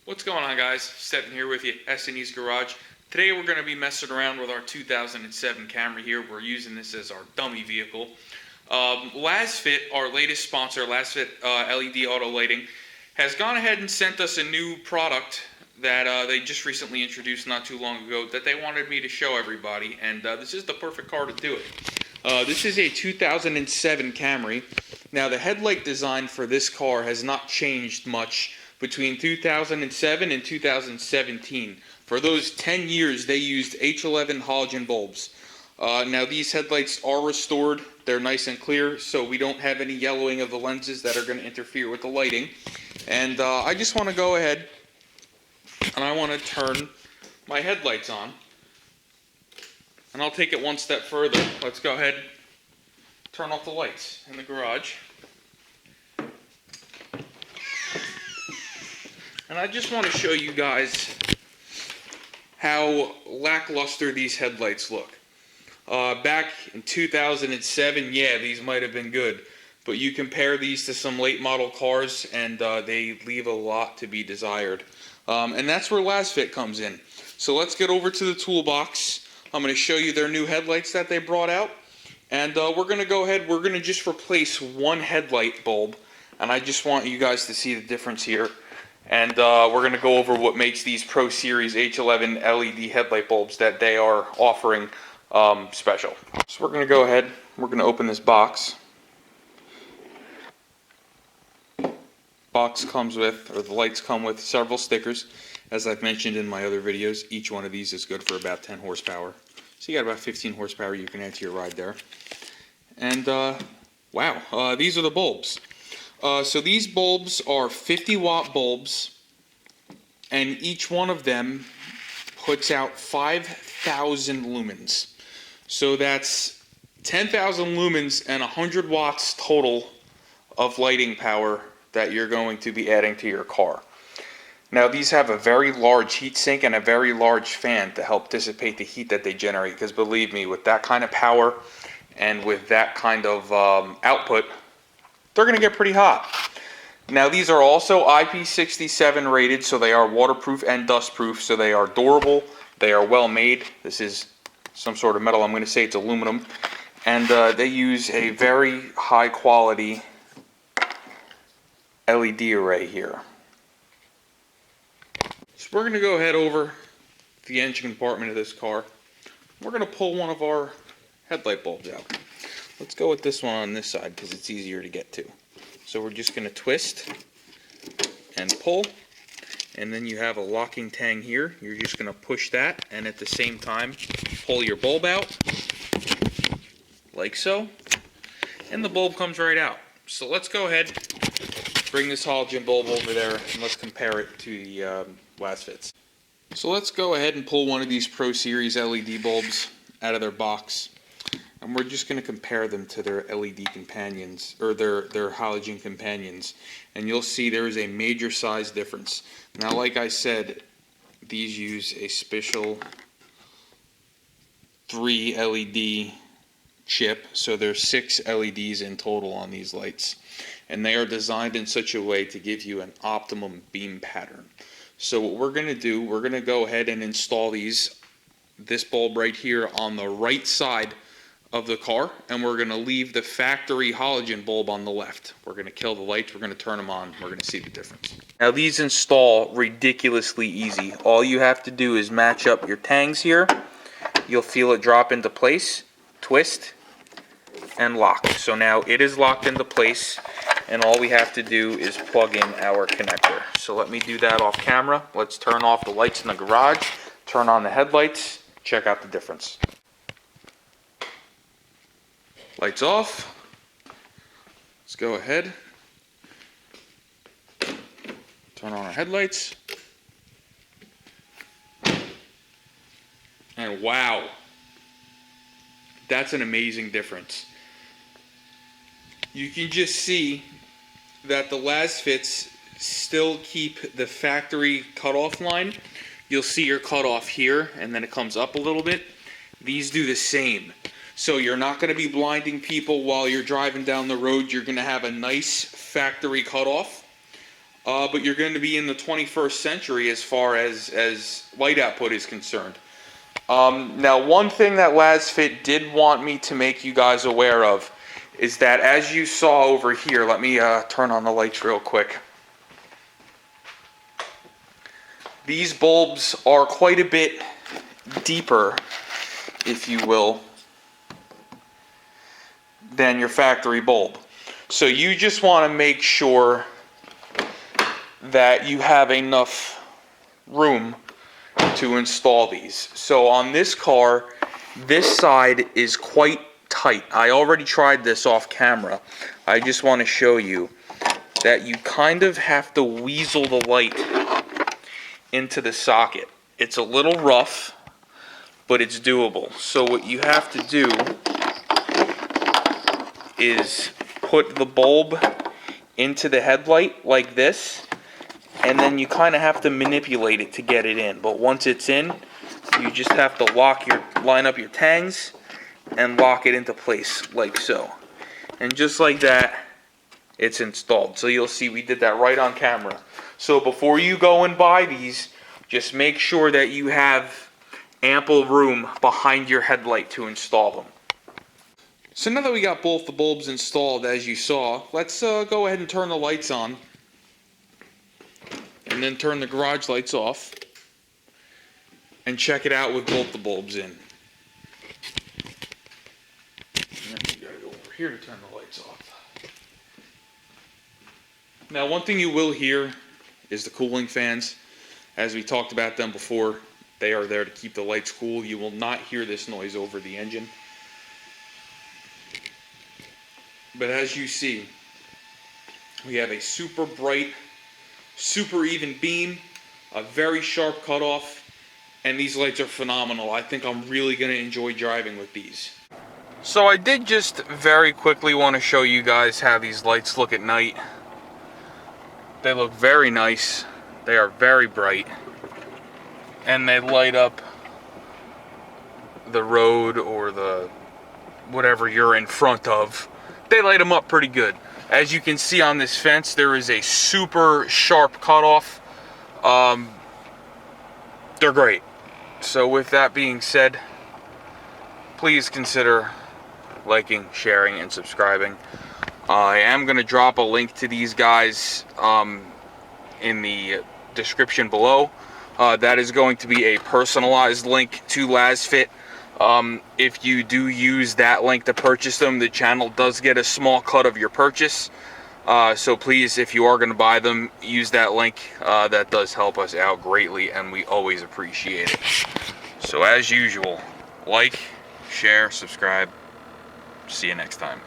What's going on, guys? Stephen here with you, S&E's Garage. Today we're going to be messing around with our 2007 Camry here. We're using this as our dummy vehicle. Lasfit, our latest sponsor, Lasfit LED Auto Lighting, has gone ahead and sent us a new product that they just recently introduced not too long ago that they wanted me to show everybody, and this is the perfect car to do it. This is a 2007 Camry. Now, the headlight design for this car has not changed much between 2007 and 2017. For those 10 years, they used H11 halogen bulbs. Now, these headlights are restored. They're nice and clear, so we don't have any yellowing of the lenses that are going to interfere with the lighting. And I just want to go ahead and I want to turn my headlights on. And I'll take it one step further. Let's go ahead and turn off the lights in the garage. And I just want to show you guys how lackluster these headlights look. Back in 2007, yeah, these might have been good. But you compare these to some late model cars and they leave a lot to be desired. And that's where Lasfit comes in. So let's get over to the toolbox. I'm going to show you their new headlights that they brought out. And we're going to go ahead, we're going to just replace one headlight bulb. And I just want you guys to see the difference here. And we're going to go over what makes these Pro Series H11 LED headlight bulbs that they are offering special. So we're going to go ahead, we're going to open this box. Box comes with, or the lights come with several stickers. As I've mentioned in my other videos, each one of these is good for about 10 horsepower. So you got about 15 horsepower you can add to your ride there. And wow, these are the bulbs. So these bulbs are 50 watt bulbs, and each one of them puts out 5,000 lumens. So that's 10,000 lumens and 100 watts total of lighting power that you're going to be adding to your car. Now, these have a very large heat sink and a very large fan to help dissipate the heat that they generate, because believe me, with that kind of power and with that kind of output, they're going to get pretty hot. Now, these are also IP67 rated, so they are waterproof and dustproof, so they are durable, they are well made. This is some sort of metal, I'm going to say it's aluminum, and they use a very high quality LED array here. So we're going to go ahead over the engine compartment of this car. We're going to pull one of our headlight bulbs out. Let's go with this one on this side because it's easier to get to. So we're just going to twist and pull, and then you have a locking tang here. You're just going to push that, and at the same time pull your bulb out like so, and the bulb comes right out. So let's go ahead, bring this halogen bulb over there, and let's compare it to the Lasfits. So let's go ahead and pull one of these Pro Series LED bulbs out of their box. And we're just going to compare them to their LED companions, or their halogen companions. And you'll see there is a major size difference. Now, like I said, these use a special 3 LED chip. So there's 6 LEDs in total on these lights. And they are designed in such a way to give you an optimum beam pattern. So what we're going to do, we're going to go ahead and install this bulb right here on the right side of the car, and we're going to leave the factory halogen bulb on the left. We're going to kill the lights, we're going to turn them on, we're going to see the difference. Now, these install ridiculously easy. All you have to do is match up your tangs here. You'll feel it drop into place, twist, and lock. So now it is locked into place, and all we have to do is plug in our connector. So let me do that off camera. Let's turn off the lights in the garage, turn on the headlights, check out the difference. Lights off. Let's go ahead. Turn on our headlights. And wow, that's an amazing difference. You can just see that the Lasfits still keep the factory cutoff line. You'll see your cutoff here, and then it comes up a little bit. These do the same. So you're not going to be blinding people while you're driving down the road. You're going to have a nice factory cutoff. but you're going to be in the 21st century as far as light output is concerned. Now, one thing that Lasfit did want me to make you guys aware of is that, as you saw over here, let me turn on the lights real quick. These bulbs are quite a bit deeper, if you will, than your factory bulb. So you just want to make sure that you have enough room to install these. So on this car, this side is quite tight. I already tried this off camera. I just want to show you that you kind of have to weasel the light into the socket. It's a little rough, but it's doable. So what you have to do is put the bulb into the headlight like this, and then you kind of have to manipulate it to get it in. But once it's in, you just have to line up your tangs and lock it into place like so. And just like that, it's installed. So you'll see we did that right on camera. So before you go and buy these, just make sure that you have ample room behind your headlight to install them. So now that we got both the bulbs installed, as you saw, let's go ahead and turn the lights on. And then turn the garage lights off. And check it out with both the bulbs in. And then you gotta go over here to turn the lights off. Now, one thing you will hear is the cooling fans. As we talked about them before, they are there to keep the lights cool. You will not hear this noise over the engine. But as you see, we have a super bright, super even beam, a very sharp cutoff, and these lights are phenomenal. I think I'm really going to enjoy driving with these. So I did just very quickly want to show you guys how these lights look at night. They look very nice. They are very bright. And they light up the road or the whatever you're in front of. They light them up pretty good. As you can see on this fence, there is a super sharp cutoff. They're great. So with that being said, please consider liking, sharing, and subscribing. I am going to drop a link to these guys in the description below. That is going to be a personalized link to Lasfit. If you do use that link to purchase them, the channel does get a small cut of your purchase. So please, if you are going to buy them, use that link. That does help us out greatly, and we always appreciate it. So as usual, like, share, subscribe. See you next time.